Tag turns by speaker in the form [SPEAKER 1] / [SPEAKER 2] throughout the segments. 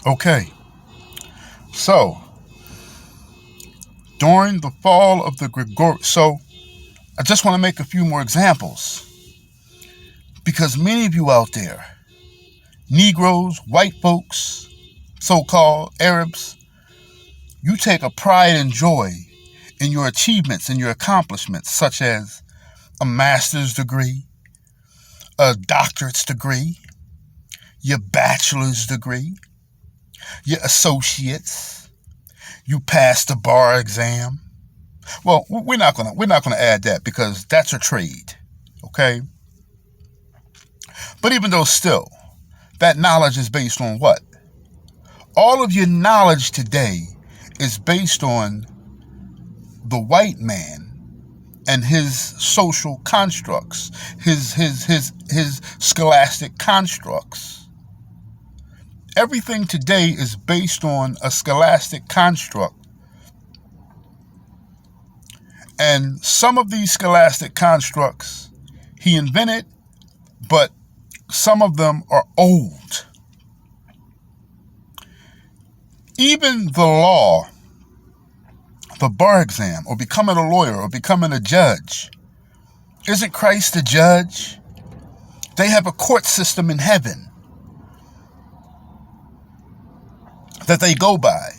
[SPEAKER 1] Okay, so during the fall of the Gregorian, so I just want to make a few more examples because many of you out there, Negroes, white folks, so-called Arabs, you take a pride and joy in your achievements and your accomplishments, such as a master's degree, a doctorate's degree, your bachelor's degree, your associates. You passed the bar exam. Well, we're not gonna add that because that's a trade, okay? But even though still, that knowledge is based on what? All of your knowledge today is based on the white man and his social constructs, his scholastic constructs. Everything today is based on a scholastic construct. And some of these scholastic constructs he invented, but some of them are old. Even the law, the bar exam, or becoming a lawyer, or becoming a judge, isn't Christ the judge? They have a court system in heaven that they go by.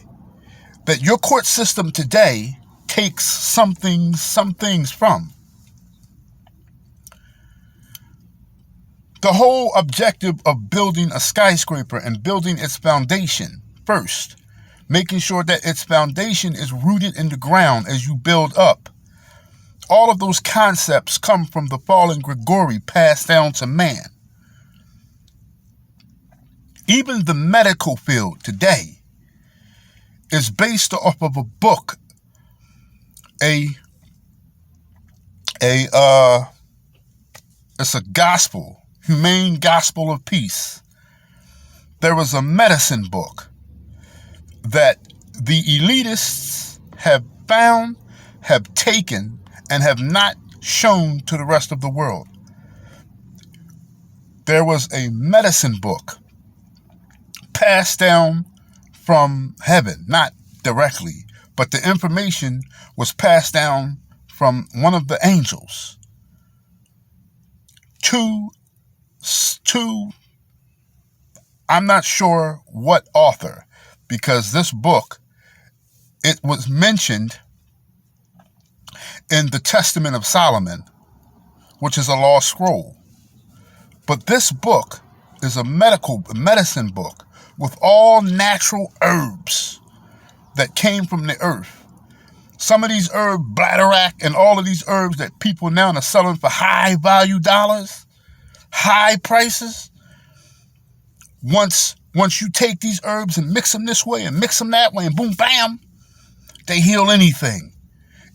[SPEAKER 1] That your court system today takes some things from. The whole objective of building a skyscraper and building its foundation first, making sure that its foundation is rooted in the ground as you build up. All of those concepts come from the fallen Gregory passed down to man. Even the medical field today is based off of a book, it's a gospel, humane gospel of peace. There was a medicine book that the elitists have found, have taken, and have not shown to the rest of the world. There was a medicine book passed down from heaven, not directly, but the information was passed down from one of the angels to I'm not sure what author, because this book, it was mentioned in the Testament of Solomon, which is a lost scroll. But this book is a medicine book with all natural herbs that came from the earth. Some of these herbs, bladderwrack, and all of these herbs that people now are selling for high value dollars, high prices. Once you take these herbs and mix them this way and mix them that way and boom, bam, they heal anything.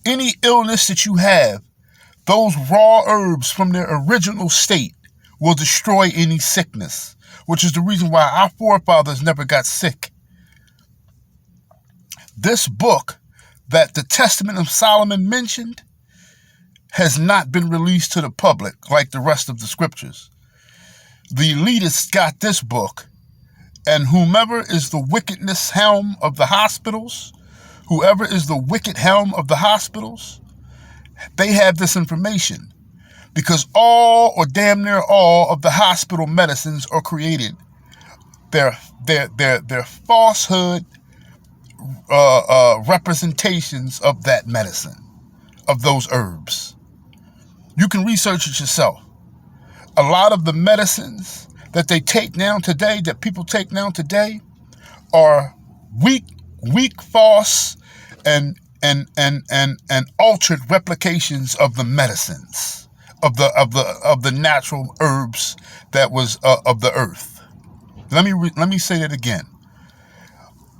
[SPEAKER 1] Any illness that you have, those raw herbs from their original state will destroy any sickness, which is the reason why our forefathers never got sick. This book that the Testament of Solomon mentioned has not been released to the public like the rest of the scriptures. The elitists got this book, and whomever is the wickedness helm of the hospitals, whoever is the wicked helm of the hospitals, they have this information because all or damn near all of the hospital medicines are created. They're falsehood representations of that medicine, of those herbs. You can research it yourself. A lot of the medicines that they take now today, that people take now today, are weak, false, and altered replications of the medicines of the natural herbs that was of the earth. Let me say that again.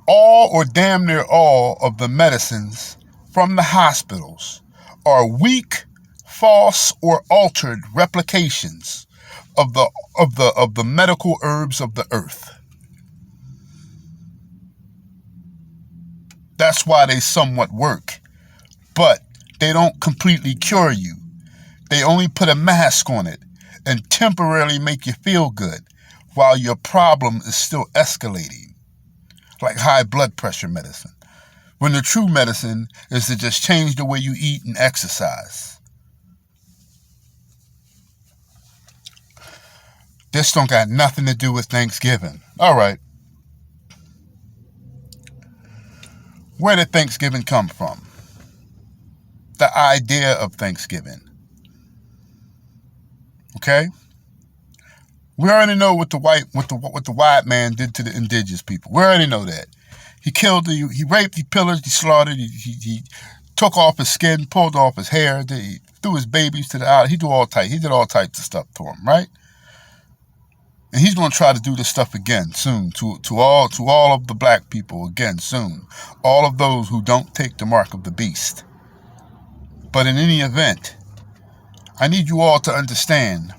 [SPEAKER 1] All or damn near all of the medicines from the hospitals are weak, false, or altered replications of the medical herbs of the earth. That's why they somewhat work, but they don't completely cure you. They only put a mask on it and temporarily make you feel good while your problem is still escalating. like high blood pressure medicine, when the true medicine is to just change the way you eat and exercise. This don't got nothing to do with Thanksgiving. All right. Where did Thanksgiving come from? The idea of Thanksgiving. Okay? We already know what the white man did to the indigenous people. We already know that. He killed, he raped, he pillaged, he slaughtered, he took off his skin, pulled off his hair, he threw his babies to the out. He did all types of stuff to him, right? And he's going to try to do this stuff again soon to all of the black people again soon. All of those who don't take the mark of the beast. But in any event, I need you all to understand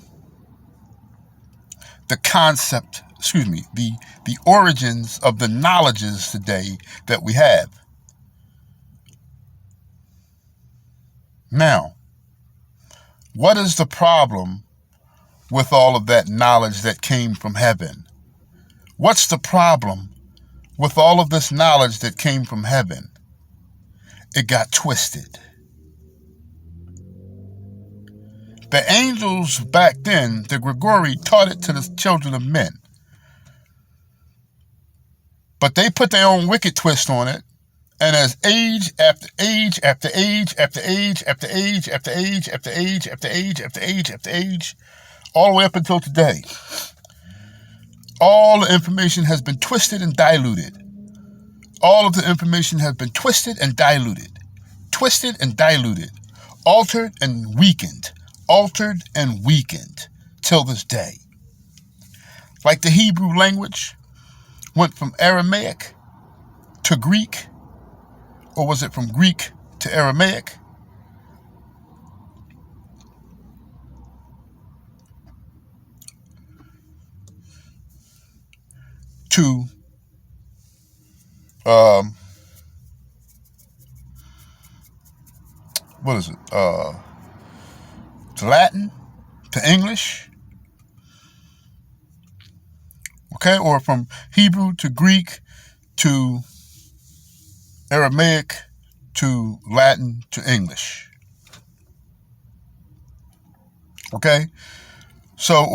[SPEAKER 1] the concept, the origins of the knowledges today that we have. Now, what is the problem with all of that knowledge that came from heaven? What's the problem with all of this knowledge that came from heaven? It got twisted. The angels back then, the Gregory, taught it to the children of men. But they put their own wicked twist on it. And as age after age after age after age after age after age after age after age after age after age, all the way up until today, all the information has been twisted and diluted. All of the information has been twisted and diluted. Twisted and diluted. Altered and weakened. Altered and weakened till this day. Like the Hebrew language went from Aramaic to Greek, or was it from Greek to Aramaic? To what is it? To Latin, to English, okay, or from Hebrew to Greek to Aramaic to Latin to English, okay. So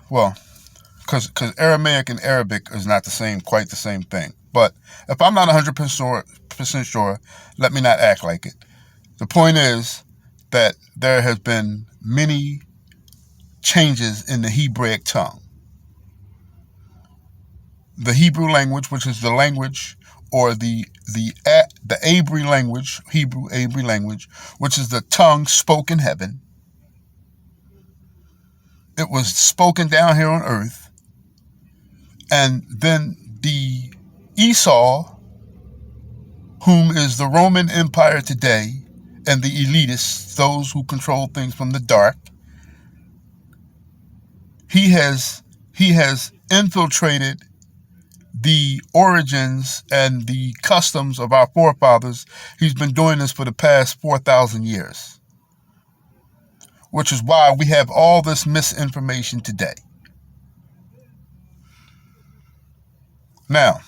[SPEAKER 1] well, because Aramaic and Arabic is not quite the same thing. But if I'm not 100% sure, let me not act like it. The point is that there has been many changes in the Hebraic tongue. The Hebrew language, which is the language, or the Abri language, Hebrew Abri language, which is the tongue spoken in heaven. It was spoken down here on earth. And then the Esau, whom is the Roman Empire today, and the elitists, those who control things from the dark, he has infiltrated the origins and the customs of our forefathers. He's been doing this for the past 4,000 years, which is why we have all this misinformation today. Now,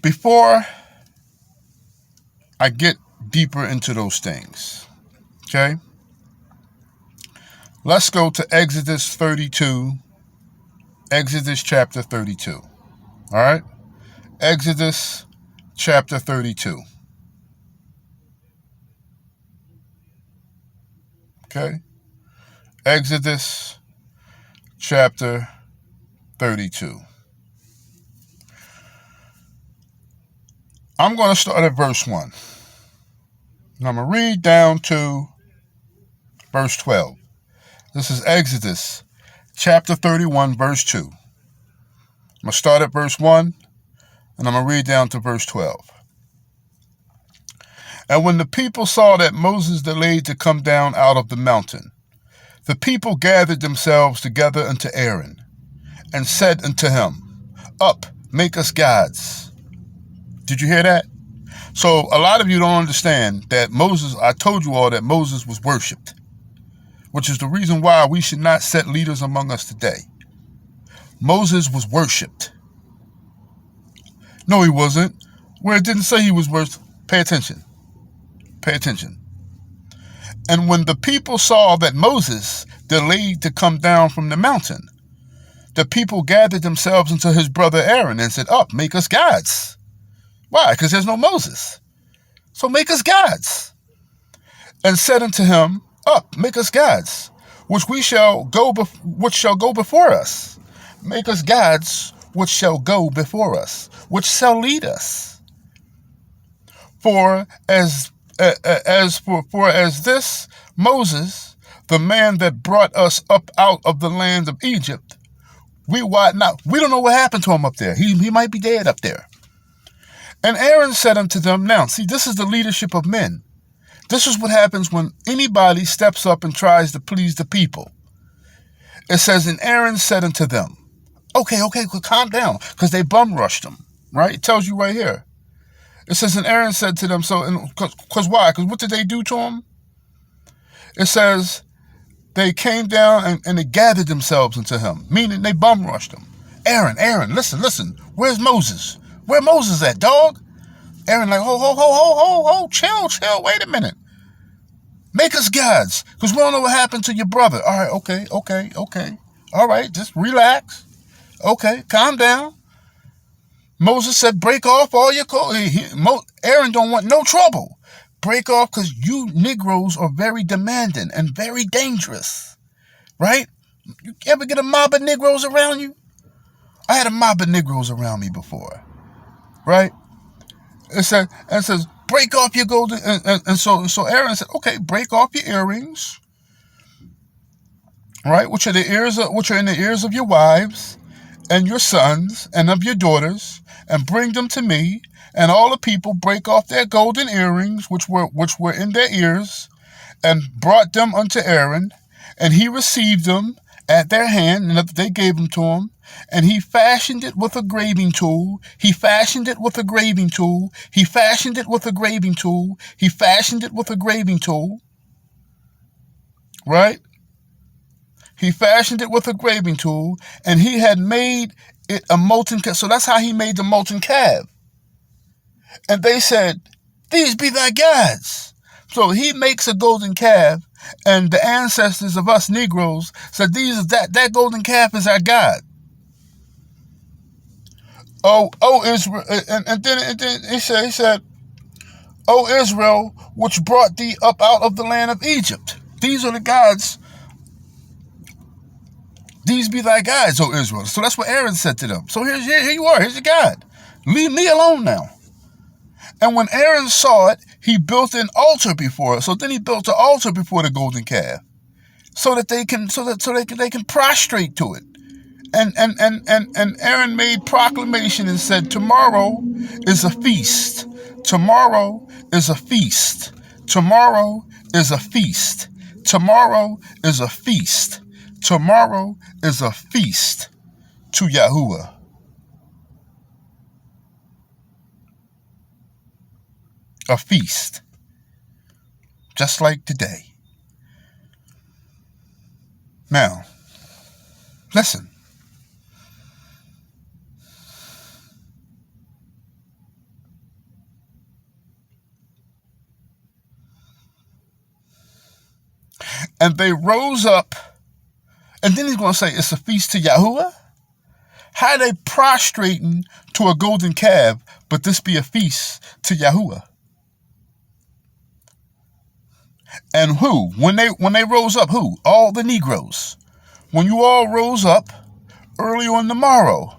[SPEAKER 1] before I get deeper into those things, okay, let's go to Exodus 32, Exodus chapter 32, all right? Exodus chapter 32, okay? Exodus chapter 32. I'm going to start at verse 1. And I'm going to read down to verse 12. This is Exodus chapter 31, verse 2. I'm going to start at verse 1, and I'm going to read down to verse 12. And when the people saw that Moses delayed to come down out of the mountain, the people gathered themselves together unto Aaron, and said unto him, Up, make us gods. Did you hear that? So a lot of you don't understand that Moses, I told you all that Moses was worshipped. which is the reason why we should not set leaders among us today. Moses was worshipped. No, he wasn't. Where it didn't say he was worshipped, pay attention. Pay attention. And when the people saw that Moses delayed to come down from the mountain, the people gathered themselves unto his brother Aaron and said, Up, make us gods. Why? Because there's no Moses. So make us gods. And said unto him, Up, make us gods, which shall go before us. Make us gods, which shall go before us, which shall lead us. For as this Moses, the man that brought us up out of the land of Egypt, we don't know what happened to him up there. He might be dead up there. And Aaron said unto them, now, see, this is the leadership of men. This is what happens when anybody steps up and tries to please the people. It says, and Aaron said unto them, okay, calm down, because they bum rushed him, right? It tells you right here. It says, and Aaron said to them, because why? Because what did they do to him? It says, they came down and they gathered themselves into him, meaning they bum rushed him. Aaron, listen, where's Moses? Where Moses at, dog? Aaron like, ho, chill, wait a minute. Make us gods, because we don't know what happened to your brother. All right, okay. All right, just relax. Okay, calm down. Moses said, break off all your clothes. Aaron don't want no trouble. Break off, because you Negroes are very demanding and very dangerous, right? You ever get a mob of Negroes around you? I had a mob of Negroes around me before, right? It says, break off your golden, and so Aaron said, okay, break off your earrings, right? Which are in the ears of your wives and your sons and of your daughters, and bring them to me. And all the people break off their golden earrings, which were in their ears, and brought them unto Aaron, and he received them at their hand, and they gave them to him. And he fashioned it with a graving tool. He fashioned it with a graving tool. He fashioned it with a graving tool. He fashioned it with a graving tool. Right? He fashioned it with a graving tool, and he had made it a molten calf. So that's how he made the molten calf. And they said, these be thy gods. So he makes a golden calf, and the ancestors of us Negroes said, that golden calf is our God. Oh, Israel, and then he said, O Israel, which brought thee up out of the land of Egypt. These are the gods. These be thy gods, O Israel. So that's what Aaron said to them. So here you are. Here's your God. Leave me alone now. And when Aaron saw it, he built an altar before it. So then he built an altar before the golden calf, so that they can prostrate to it. And Aaron made proclamation and said, tomorrow is a feast. Tomorrow is a feast. Tomorrow is a feast. Tomorrow is a feast. Tomorrow is a feast to Yahuwah. A feast. Just like today. Now, listen. And they rose up, and then he's going to say, it's a feast to Yahuwah? How they prostrating to a golden calf, but this be a feast to Yahuwah? And who? When they rose up, who? All the Negroes. When you all rose up early on the morrow,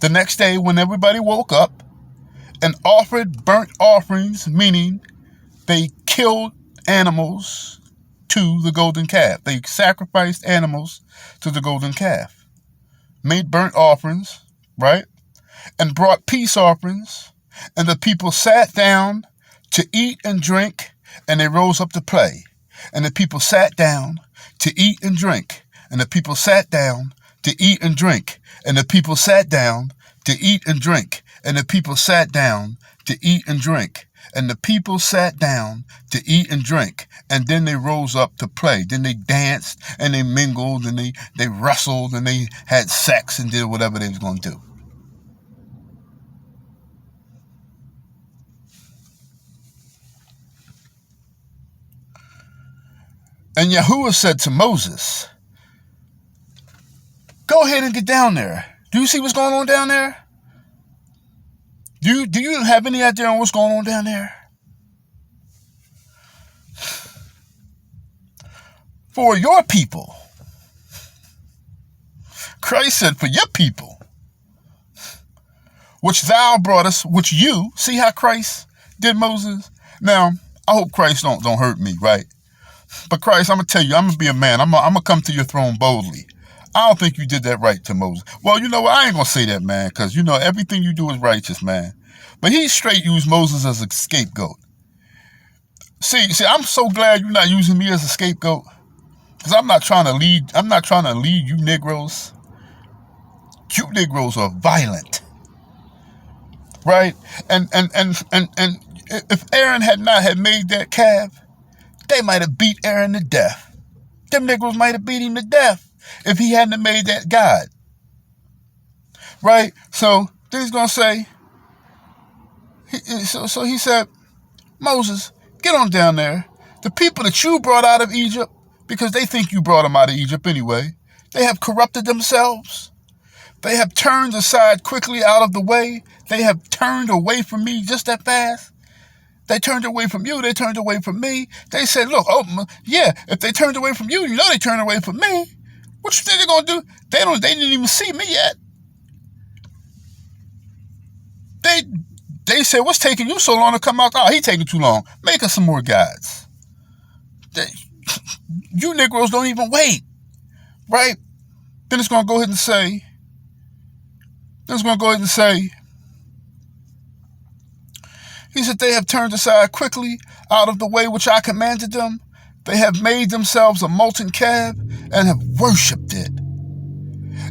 [SPEAKER 1] the next day when everybody woke up, and offered burnt offerings, meaning they killed animals to the golden calf. They sacrificed animals to the golden calf, made burnt offerings, right? And brought peace offerings. And the people sat down to eat and drink, and they rose up to play. And the people sat down to eat and drink. And the people sat down to eat and drink. And the people sat down to eat and drink. And the people sat down to eat and drink. And the people sat down to eat and drink, and then they rose up to play. Then they danced, and they mingled, and they wrestled, and they had sex, and did whatever they was going to do. And Yahuwah said to Moses, go ahead and get down there. Do you see what's going on down there? Do you have any idea on what's going on down there? For your people. Christ said, for your people, which thou broughtest, which you, see how Christ did Moses? Now, I hope Christ don't hurt me, right? But Christ, I'm going to tell you, I'm going to be a man. I'm going to come to your throne boldly. I don't think you did that right to Moses. Well, you know what? I ain't going to say that, man, because, you know, everything you do is righteous, man. But he straight used Moses as a scapegoat. See, I'm so glad you're not using me as a scapegoat, because I'm not trying to lead you Negroes. You Negroes are violent, right? And if Aaron had not had made that calf, they might have beat Aaron to death. Them Negroes might have beat him to death if he hadn't made that God. Right? So then he's going to say, so he said, Moses, get on down there. The people that you brought out of Egypt, because they think you brought them out of Egypt anyway, they have corrupted themselves. They have turned aside quickly out of the way. They have turned away from me just that fast. They turned away from you. They turned away from me. They said, look, oh, yeah, if they turned away from you, you know they turned away from me. What you think they're going to do? They didn't even see me yet. They said, what's taking you so long to come out? Oh, he taking too long. Make us some more gods. You Negroes don't even wait, right? Then it's going to go ahead and say, he said, they have turned aside quickly out of the way which I commanded them. They have made themselves a molten calf and have worshipped it,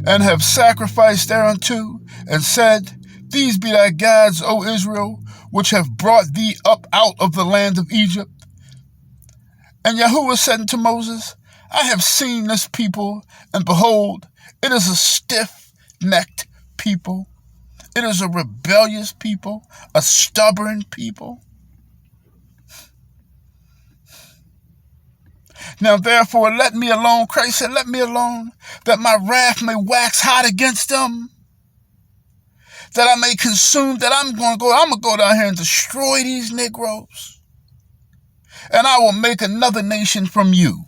[SPEAKER 1] and have sacrificed thereunto, and said, these be thy gods, O Israel, which have brought thee up out of the land of Egypt. And Yahuwah said unto Moses, I have seen this people, and behold, it is a stiff-necked people. It is a rebellious people, a stubborn people. Now therefore let me alone. Christ said, let me alone, that my wrath may wax hot against them, that I may consume, that I'm going to go down here and destroy these Negroes. And I will make another nation from you.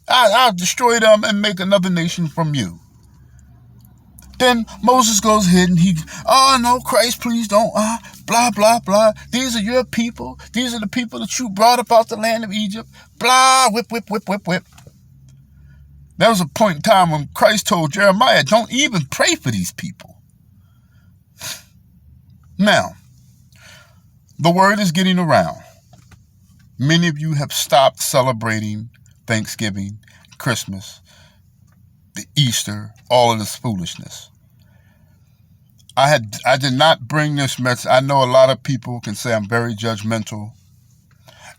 [SPEAKER 1] I'll destroy them and make another nation from you. Then Moses goes ahead and oh no, Christ, please don't, blah, blah, blah. These are your people. These are the people that you brought up out the land of Egypt. Blah, whip, whip, whip, whip, whip. There was a point in time when Christ told Jeremiah, don't even pray for these people. Now, the word is getting around. Many of you have stopped celebrating Thanksgiving, Christmas, the Easter, all of this foolishness. I did not bring this message. I know a lot of people can say I'm very judgmental.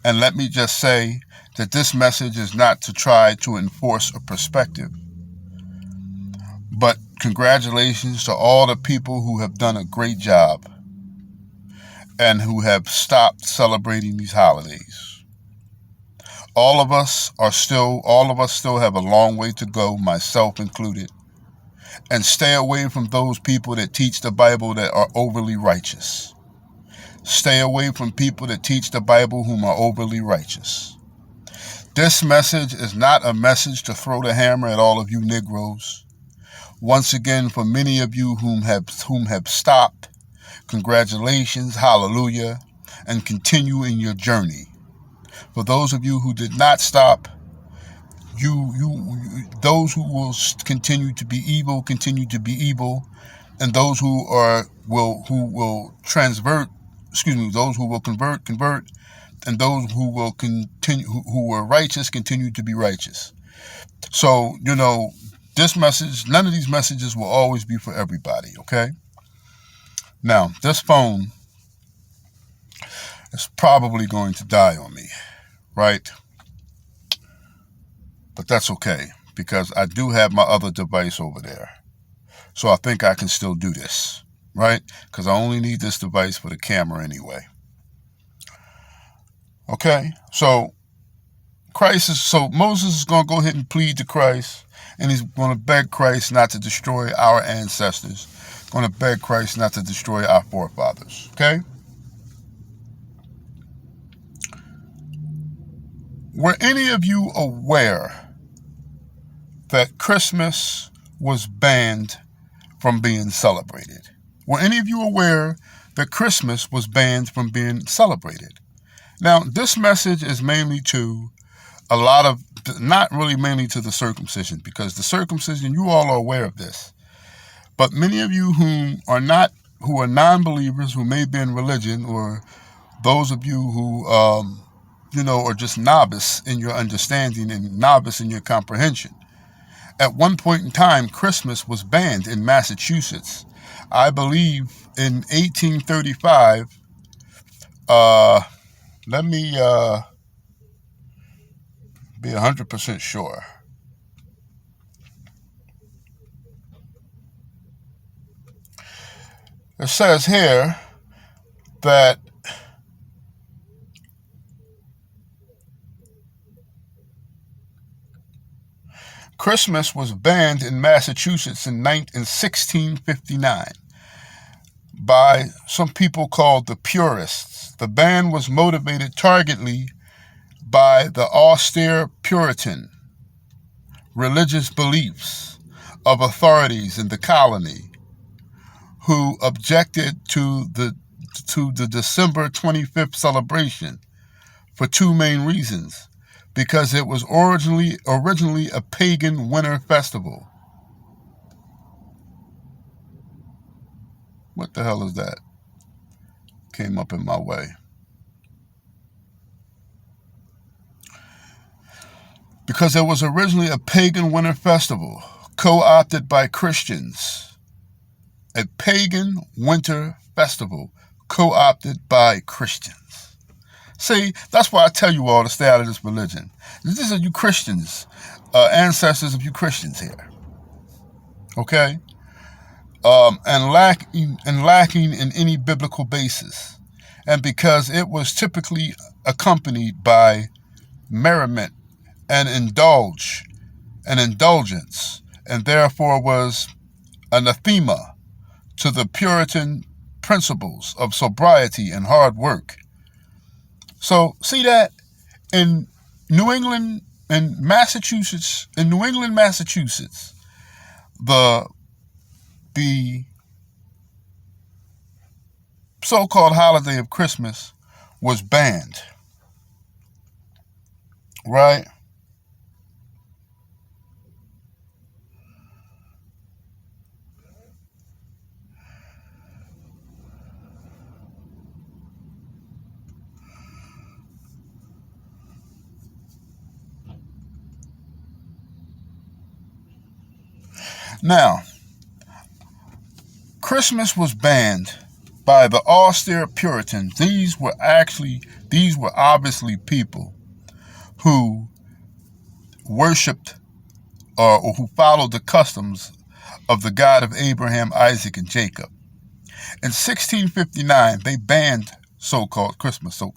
[SPEAKER 1] And let me just say that this message is not to try to enforce a perspective. But congratulations to all the people who have done a great job and who have stopped celebrating these holidays. All of us still have a long way to go, myself included. And stay away from those people that teach the Bible that are overly righteous. Stay away from people that teach the Bible whom are overly righteous. This message is not a message to throw the hammer at all of you Negroes. Once again, for many of you whom have stopped, congratulations, hallelujah, and continue in your journey. For those of you who did not stop, those who will continue to be evil, continue to be evil, and those who will those who will convert, and those who will continue, who were righteous, continue to be righteous. So, this message, none of these messages will always be for everybody, okay? Now, this phone is probably going to die on me, right? But that's okay, because I do have my other device over there. So I think I can still do this, right? Because I only need this device for the camera anyway. Okay, so Moses is going to go ahead and plead to Christ, and he's going to beg Christ not to destroy our ancestors, going to beg Christ not to destroy our forefathers, okay? Were any of you aware that Christmas was banned from being celebrated? Were any of you aware that Christmas was banned from being celebrated? Now, this message is mainly to not really mainly to the circumcision, because the circumcision, you all are aware of this. But many of you who are non-believers, who may be in religion, or those of you who, are just novice in your understanding and novice in your comprehension. At one point in time, Christmas was banned in Massachusetts. I believe in 1835. Let me be 100% sure. It says here that Christmas was banned in Massachusetts in 1659 by some people called the Purists. The ban was motivated targetedly by the austere Puritan religious beliefs of authorities in the colony, who objected to the December 25th celebration for two main reasons. Because it was originally a pagan winter festival. What the hell is that? Came up in my way. Because it was originally a pagan winter festival, co-opted by Christians. A pagan winter festival, co-opted by Christians. See, that's why I tell you all to stay out of this religion. These are you Christians, ancestors of you Christians here. Okay? And lacking in any biblical basis. And because it was typically accompanied by merriment and indulgence, and therefore was anathema to the Puritan principles of sobriety and hard work. So, see that in New England Massachusetts, the so-called holiday of Christmas was banned, right? Now, Christmas was banned by the austere Puritans. These were obviously people who worshipped or who followed the customs of the God of Abraham, Isaac, and Jacob. In 1659, they banned so-called Christmas. So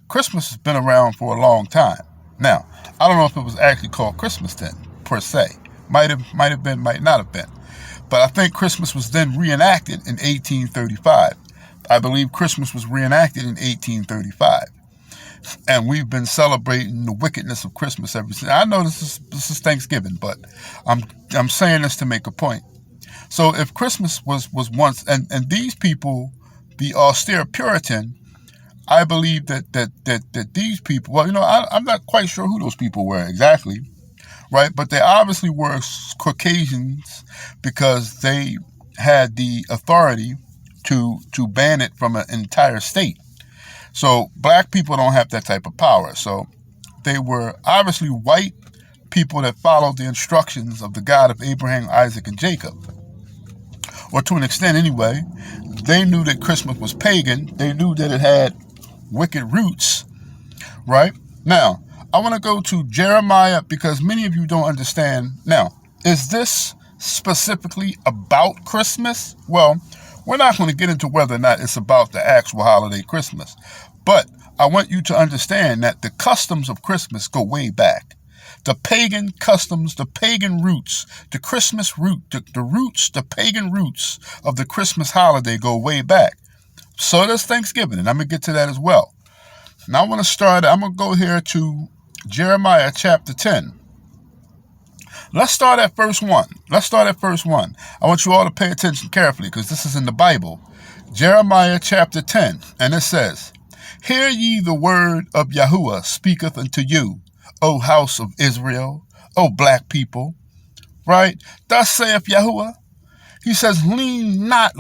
[SPEAKER 1] Christmas has been around for a long time. Now, I don't know if it was actually called Christmas then, per se. Might have been, might not have been. But I think Christmas was then reenacted in 1835. I believe Christmas was reenacted in 1835. And we've been celebrating the wickedness of Christmas ever since. I know this is Thanksgiving, but I'm saying this to make a point. So if Christmas was once, and these people, the austere Puritan, I believe that these people, well, I'm not quite sure who those people were exactly, right? But they obviously were Caucasians, because they had the authority to ban it from an entire state. So black people don't have that type of power. So they were obviously white people that followed the instructions of the God of Abraham, Isaac, and Jacob. Or to an extent anyway. They knew that Christmas was pagan. They knew that it had wicked roots, right? Now, I want to go to Jeremiah because many of you don't understand. Now, is this specifically about Christmas? Well, we're not going to get into whether or not it's about the actual holiday Christmas, but I want you to understand that the customs of Christmas go way back. The pagan customs, the pagan roots, the Christmas root, the roots, the pagan roots of the Christmas holiday go way back. So does Thanksgiving, and I'm going to get to that as well. Now I'm going to go here to Jeremiah chapter 10. Let's start at verse 1. I want you all to pay attention carefully because this is in the Bible. Jeremiah chapter 10, and it says, Hear ye the word of Yahuwah speaketh unto you, O house of Israel, O black people. Right? Thus saith Yahuwah. He says, learn not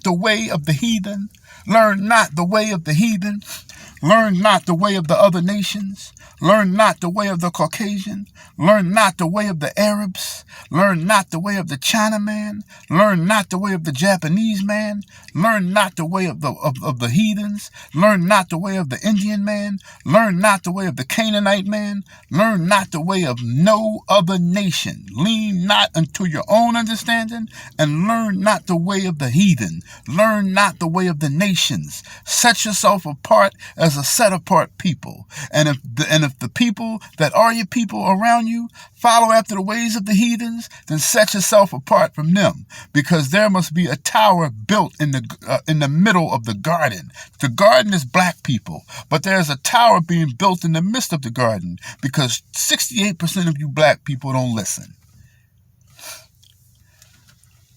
[SPEAKER 1] the way of the heathen. Learn not the way of the heathen. Learn not the way of the other nations. Learn not the way of the Caucasian. Learn not the way of the Arabs. Learn not the way of the Chinaman. Learn not the way of the Japanese man. Learn not the way of the heathens. Learn not the way of the Indian man. Learn not the way of the Canaanite man. Learn not the way of no other nation. Lean not unto your own understanding, and learn not the way of the heathen. Learn not the way of the nations. Set yourself apart as a set apart people. And if the people that are your people around you follow after the ways of the heathens, then set yourself apart from them, because there must be a tower built in the middle of the garden. The garden is black people, but there's a tower being built in the midst of the garden because 68% of you black people don't listen.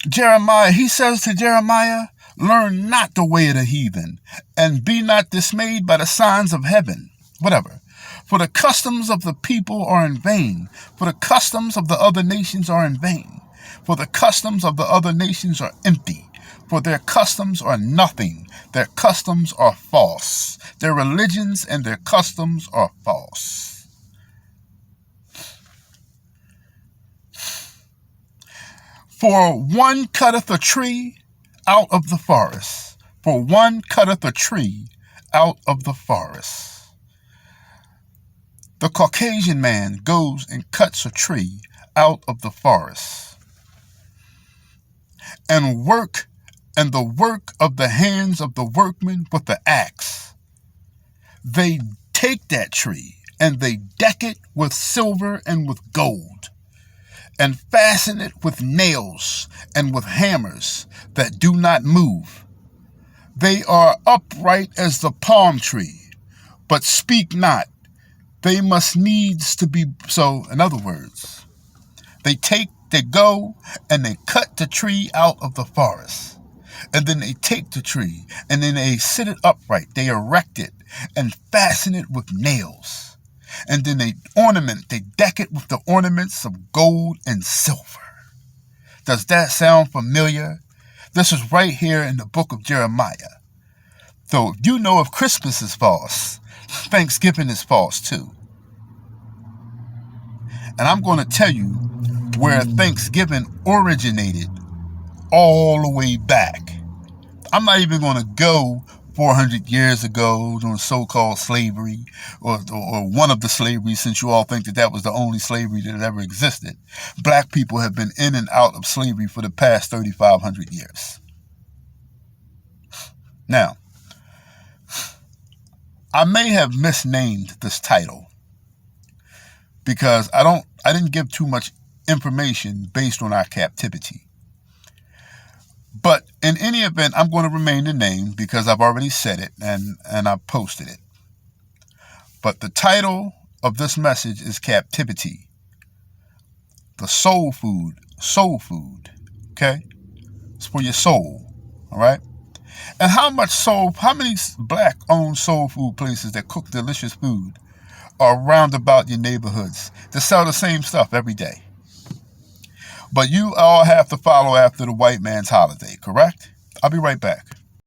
[SPEAKER 1] Jeremiah, he says to Jeremiah, learn not the way of the heathen, and be not dismayed by the signs of heaven. Whatever. For the customs of the people are in vain. For the customs of the other nations are in vain. For the customs of the other nations are empty. For their customs are nothing. Their customs are false. Their religions and their customs are false. For one cutteth a tree out of the forest. For one cutteth a tree out of the forest. The Caucasian man goes and cuts a tree out of the forest. And the work of the hands of the workmen with the axe. They take that tree and they deck it with silver and with gold, and fasten it with nails and with hammers that do not move. They are upright as the palm tree, but speak not. They must needs to be so. In other words, they go and they cut the tree out of the forest. And then they take the tree and then they sit it upright. They erect it and fasten it with nails. And then they deck it with the ornaments of gold and silver. Does that sound familiar? This is right here in the book of Jeremiah. So you know if Christmas is false, Thanksgiving is false too. And I'm going to tell you where Thanksgiving originated all the way back. I'm not even going to go 400 years ago during so-called slavery or one of the slaveries, since you all think that was the only slavery that ever existed. Black people have been in and out of slavery for the past 3,500 years. Now, I may have misnamed this title because I didn't give too much information based on our captivity. But in any event, I'm going to remain the name because I've already said it and I've posted it. But the title of this message is Captivity. The soul food. Okay? It's for your soul. All right? And how many black-owned soul food places that cook delicious food are around about your neighborhoods that sell the same stuff every day? But you all have to follow after the white man's holiday, correct? I'll be right back.